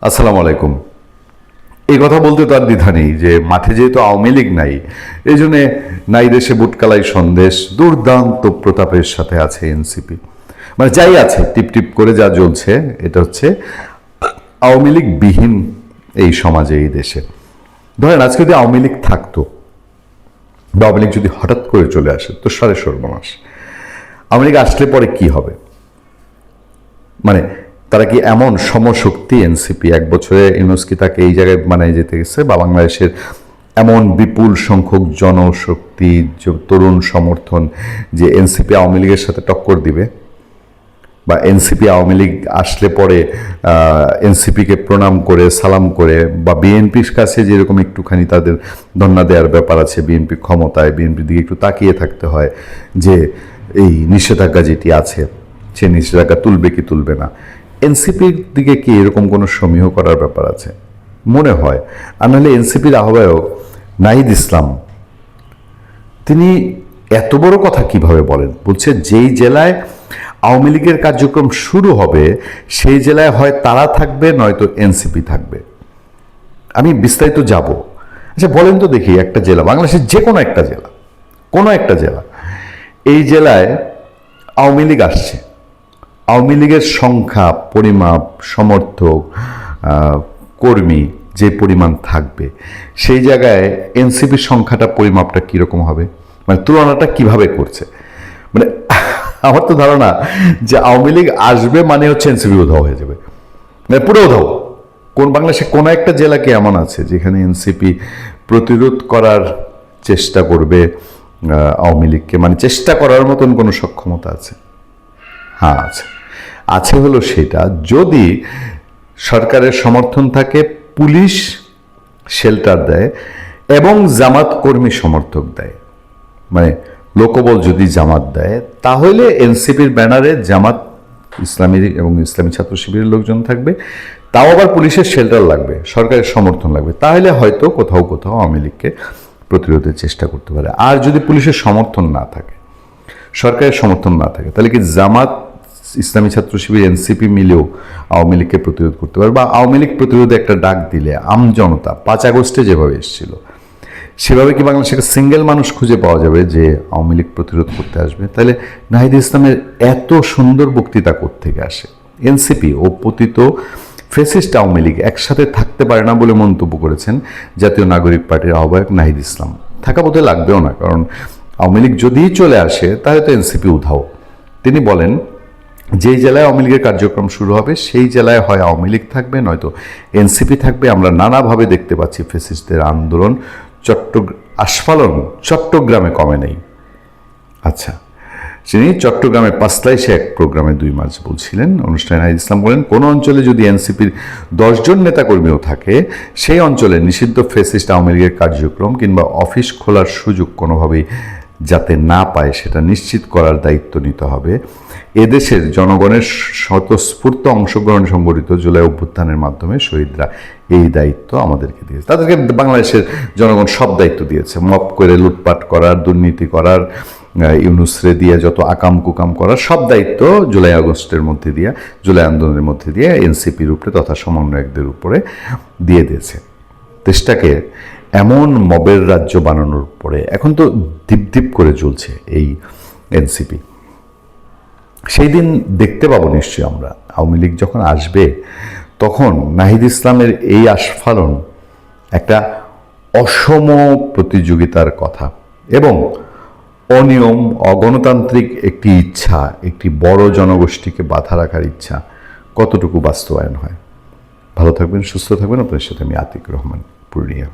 আসসালামু আলাইকুম। এই কথা বলতে তো আর দ্বিধা নেই যে মাঠে যেহেতু আওয়ামী লীগ নাই, এই জন্যে নাই দেশে বুটকালাই সন্দেশ, দুর্দান্ত প্রতাপের সাথে আছে এনসিপি। মানে যাই আছে টিপ টিপ করে যা জ্বলছে, এটা হচ্ছে আওয়ামী লীগ বিহীন এই সমাজে, এই দেশে। ধরেন আজকে যদি আওয়ামী লীগ থাকতো বা আওয়ামী লীগ যদি হঠাৎ করে চলে আসে, তো সারে সর্বনাশ। আওয়ামী লীগ আসলে পরে কি হবে? মানে তারা কি এমন সমশক্তি এনসিপি, এক বছরে ইউনূস কি তাকে এই জায়গায় বানায় যেতে গেছে, বা বাংলাদেশের এমন বিপুল সংখ্যক জনশক্তি, তরুণ সমর্থন যে এনসিপি আওয়ামী লীগের সাথে টক্কর দিবে, বা এনসিপি আওয়ামী লীগ আসলে পরে এনসিপিকে প্রণাম করে সালাম করে, বা বিএনপির কাছে যেরকম একটুখানি তাদের ধন্যা দেওয়ার ব্যাপার আছে, বিএনপি ক্ষমতায়, বিএনপির দিকে একটু তাকিয়ে থাকতে হয় যে এই নিষেধাজ্ঞা যেটি আছে সে নিষেধাজ্ঞা তুলবে কি তুলবে না, এনসিপির দিকে কি এরকম কোনো সমীহ করার ব্যাপার আছে? মনে হয়। আর নাহলে এনসিপির আহ্বায়ক নাহিদ ইসলাম, তিনি এত বড় কথা কিভাবে বলেন? বলছে যেই জেলায় আওয়ামী লীগের কার্যক্রম শুরু হবে সেই জেলায় হয় তারা থাকবে, নয়তো এনসিপি থাকবে। আমি বিস্তারিত যাব। আচ্ছা বলেন তো দেখি, একটা জেলা, বাংলাদেশের যে কোনো একটা জেলা, কোনো একটা জেলা, এই জেলায় আওয়ামী লীগ আসছে, আওয়ামী লীগের সংখ্যা, পরিমাপ, সমর্থক, কর্মী যে পরিমাণ থাকবে, সেই জায়গায় এনসিপির সংখ্যাটা, পরিমাপটা কীরকম হবে? মানে তুলনাটা কিভাবে করছে? মানে আমার তো ধারণা যে আওয়ামী লীগ আসবে মানে হচ্ছে এনসিপি উধাও হয়ে যাবে, মানে পুরো উধাও। বাংলাদেশে কোনো একটা জেলা কি এমন আছে যেখানে এনসিপি প্রতিরোধ করার চেষ্টা করবে আওয়ামী লীগকে? মানে চেষ্টা করার মতন কোনো সক্ষমতা আছে? হ্যাঁ আছে। আছে হলো সেটা, যদি সরকারের সমর্থন থাকে, পুলিশ শেল্টার দেয় এবং জামাত কর্মী সমর্থক দেয়, মানে লোকবল যদি জামাত দেয়, তাহলে এনসিপির ব্যানারে জামাত, ইসলামী এবং ইসলামী ছাত্র শিবিরের লোকজন থাকবে, তাও আবার পুলিশের শেল্টার লাগবে, সরকারের সমর্থন লাগবে, তাহলে হয়তো কোথাও কোথাও আওয়ামী লীগকে প্রতিরোধের চেষ্টা করতে পারে। আর যদি পুলিশের সমর্থন না থাকে, সরকারের সমর্থন না থাকে, তাহলে কি জামাত, ইসলামী ছাত্র শিবির, এনসিপি মিলেও আওয়ামী লীগকে প্রতিরোধ করতে পারে? বা আওয়ামী লীগ প্রতিরোধে একটা ডাক দিলে আমজনতা 5 আগস্টে যেভাবে এসেছিল, সেভাবে কি বাংলাদেশে সিঙ্গেল মানুষ খুঁজে পাওয়া যাবে যে আওয়ামী লীগ প্রতিরোধ করতে আসবে? তাহলে নাহিদ ইসলামের এত সুন্দর বক্তৃতা কোত্থেকে আসে? এনসিপি ও পতিত ফ্যাসিস্ট আওয়ামী লীগ একসাথে থাকতে পারে না বলে মন্তব্য করেছেন জাতীয় নাগরিক পার্টির আহ্বায়ক নাহিদ ইসলাম। থাকা বোধহয় লাগবেও না, কারণ আওয়ামী লীগ যদি চলে আসে তাহলে তো এনসিপি উধাও। তিনি বলেন, যেই জেলায় আওয়ামী লীগের কার্যক্রম শুরু হবে সেই জেলায় হয় আওয়ামী লীগ থাকবে, নয়তো এনসিপি থাকবে। আমরা নানাভাবে দেখতে পাচ্ছি ফ্যাসিস্টদের আন্দোলন, আস্ফালন চট্টগ্রামে কমে নেই। আচ্ছা, তিনি চট্টগ্রামে পাঁচলায় সে এক প্রোগ্রামে 2 মার্চ বলছিলেন। অনুষ্ঠানে নাহিদ ইসলাম বলেন, কোনো অঞ্চলে যদি এনসিপির 10 জন নেতাকর্মীও থাকে, সেই অঞ্চলে নিষিদ্ধ ফ্যাসিস্ট আওয়ামী লীগের কার্যক্রম কিংবা অফিস খোলার সুযোগ কোনোভাবেই যাতে না পায় সেটা নিশ্চিত করার দায়িত্ব নিতে হবে। এদেশের জনগণের স্বতঃস্ফূর্ত অংশগ্রহণ সংগঠিত জুলাই অভ্যুত্থানের মাধ্যমে শহীদরা এই দায়িত্ব আমাদেরকে দিয়েছে। তাদেরকে বাংলাদেশের জনগণ সব দায়িত্ব দিয়েছে, মপ করে লুটপাট করার, দুর্নীতি করার, ইউনূসরে দিয়ে যত আকাম কুকাম করার সব দায়িত্ব জুলাই আগস্টের মধ্যে দিয়ে, জুলাই আন্দোলনের মধ্যে দিয়ে এনসিপির উপরে তথা সমন্বয়কদের উপরে দিয়ে দিয়েছে। দেশটাকে এমন মবের রাজ্য বানানোর পরে এখন তো দীপ করে চলছে এই এনসিপি। সেই দিন দেখতে পাবো নিশ্চয়ই আমরা, আওয়ামী লীগ যখন আসবে তখন নাহিদ ইসলামের এই আস্ফালন একটা অসম প্রতিযোগিতার কথা এবং অনিয়ম, অগণতান্ত্রিক একটি ইচ্ছা, একটি বড় জনগোষ্ঠীকে বাধা রাখার ইচ্ছা কতটুকু বাস্তবায়ন হয়। ভালো থাকবেন, সুস্থ থাকবেন। আপনার সাথে আমি আতিক রহমান, পূর্ণিয়া।